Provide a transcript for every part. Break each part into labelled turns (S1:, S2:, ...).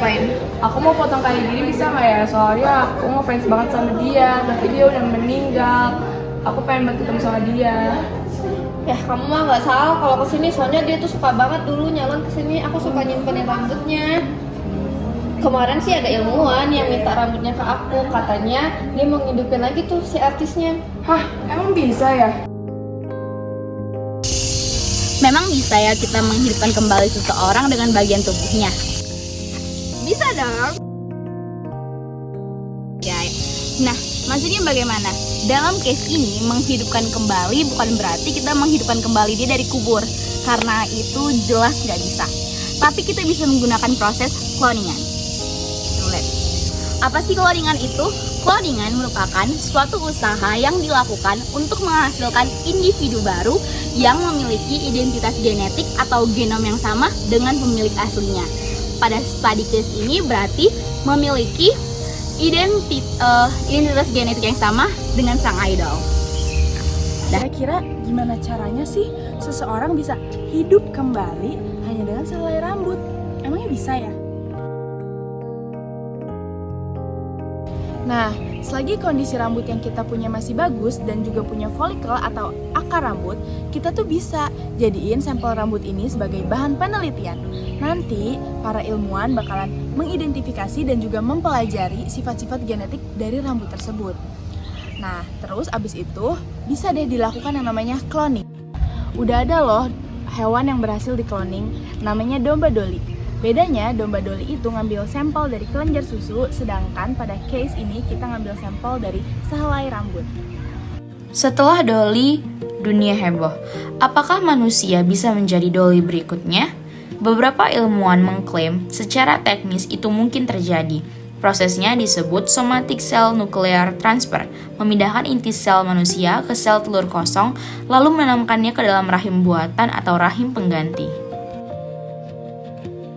S1: ngapain?
S2: Aku mau potong kayak gini bisa nggak ya? Soalnya aku ngefans banget sama dia, tapi dia udah meninggal. Aku pengen banget ketemu sama dia.
S1: Ya kamu mah nggak salah kalau kesini, soalnya dia tuh suka banget dulu nyalon kesini. Aku suka nyimpenin rambutnya. Kemarin sih ada ilmuwan yang minta rambutnya ke aku, katanya dia mau ngidupin lagi tuh si artisnya.
S2: Hah, emang bisa ya?
S3: Memang bisa ya kita menghidupkan kembali seseorang dengan bagian tubuhnya?
S1: Bisa dong.
S3: Ya. Nah, maksudnya bagaimana? Dalam case ini, menghidupkan kembali bukan berarti kita menghidupkan kembali dia dari kubur, karena itu jelas nggak bisa. Tapi kita bisa menggunakan proses cloningan. Apa sih cloningan itu? Cloningan merupakan suatu usaha yang dilakukan untuk menghasilkan individu baru yang memiliki identitas genetik atau genom yang sama dengan pemilik aslinya. Pada studi case ini berarti memiliki identitas genetik yang sama dengan sang idol.
S4: Kira-kira gimana caranya sih seseorang bisa hidup kembali hanya dengan sehelai rambut? Emangnya bisa ya? Nah, selagi kondisi rambut yang kita punya masih bagus dan juga punya folikel atau akar rambut, kita tuh bisa jadiin sampel rambut ini sebagai bahan penelitian. Nanti, para ilmuwan bakalan mengidentifikasi dan juga mempelajari sifat-sifat genetik dari rambut tersebut. Nah, terus abis itu bisa deh dilakukan yang namanya cloning. Udah ada loh hewan yang berhasil dikloning, namanya domba Dolly. Bedanya, domba Dolly itu ngambil sampel dari kelenjar susu, sedangkan pada case ini kita ngambil sampel dari sehelai rambut.
S5: Setelah Dolly, dunia heboh. Apakah manusia bisa menjadi Dolly berikutnya? Beberapa ilmuwan mengklaim secara teknis itu mungkin terjadi. Prosesnya disebut somatic cell nuclear transfer, memindahkan inti sel manusia ke sel telur kosong, lalu menanamkannya ke dalam rahim buatan atau rahim pengganti.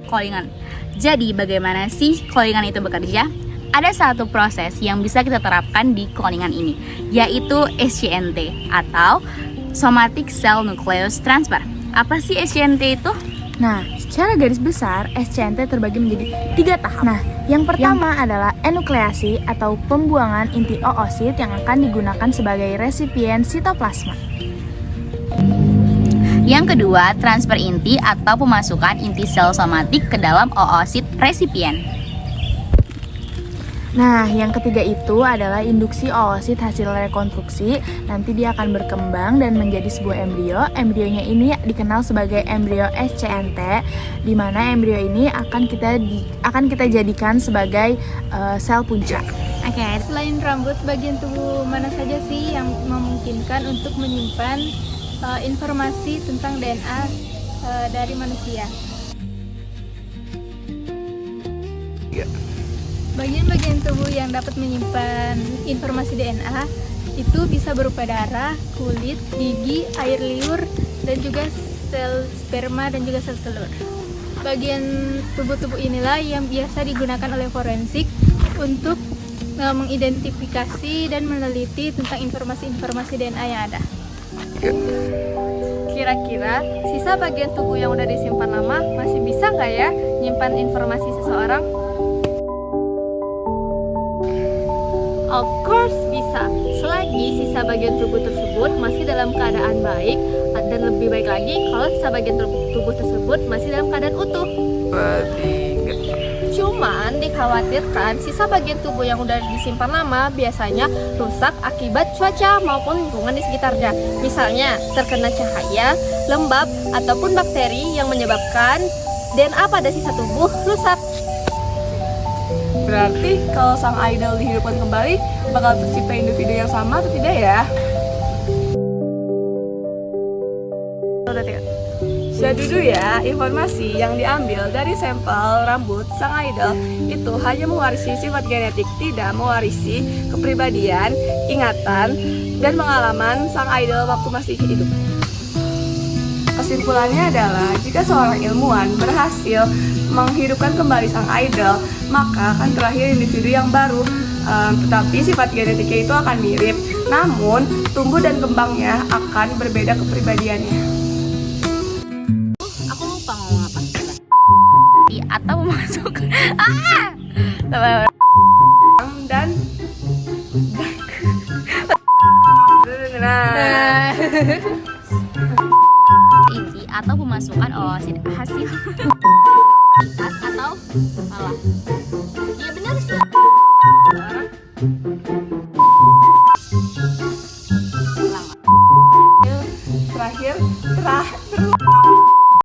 S3: Cloningan. Jadi bagaimana sih cloningan itu bekerja? Ada satu proses yang bisa kita terapkan di cloningan ini, yaitu SCNT atau Somatic Cell Nucleus Transfer. Apa sih SCNT itu?
S4: Nah, secara garis besar, SCNT terbagi menjadi 3 tahap. Nah, yang pertama adalah enukleasi atau pembuangan inti oosit yang akan digunakan sebagai resipien sitoplasma.
S3: Yang kedua, transfer inti atau pemasukan inti sel somatik ke dalam oosit resipien.
S4: Nah, yang ketiga itu adalah induksi oosit hasil rekonstruksi. Nanti dia akan berkembang dan menjadi sebuah embrio. Embrionya ini dikenal sebagai embrio SCNT, di mana embrio ini akan kita jadikan sebagai sel puncak.
S3: Oke.
S6: Selain rambut, bagian tubuh mana saja sih yang memungkinkan untuk menyimpan informasi tentang DNA dari manusia? Bagian-bagian tubuh yang dapat menyimpan informasi DNA itu bisa berupa darah, kulit, gigi, air liur, dan juga sel sperma dan juga sel telur. Bagian tubuh-tubuh inilah yang biasa digunakan oleh forensik untuk mengidentifikasi dan meneliti tentang informasi-informasi DNA yang ada. Kira-kira sisa bagian tubuh yang udah disimpan lama masih bisa nggak ya nyimpan informasi seseorang? Of course bisa, selagi sisa bagian tubuh tersebut masih dalam keadaan baik, dan lebih baik lagi kalau sisa bagian tubuh tersebut masih dalam keadaan utuh. Cuman dikhawatirkan sisa bagian tubuh yang udah disimpan lama biasanya rusak akibat cuaca maupun lingkungan di sekitarnya. Misalnya terkena cahaya, lembab, ataupun bakteri yang menyebabkan DNA pada sisa tubuh rusak.
S2: Berarti kalau sang idol dihidupkan kembali, bakal tercipta individu yang sama atau tidak ya? Jadi dulu ya, informasi yang diambil dari sampel rambut sang idol itu hanya mewarisi sifat genetik, tidak mewarisi kepribadian, ingatan, dan pengalaman sang idol waktu masih hidup. Kesimpulannya adalah, jika seorang ilmuwan berhasil menghidupkan kembali sang idol, maka akan terlahir individu yang baru. Tetapi sifat genetiknya itu akan mirip, namun tumbuh dan kembangnya akan berbeda kepribadiannya.
S3: Atau memasukkan
S2: dan nah.
S3: Inti atau pemasukan hasil atau salah. Ya benar sih.
S2: Terakhir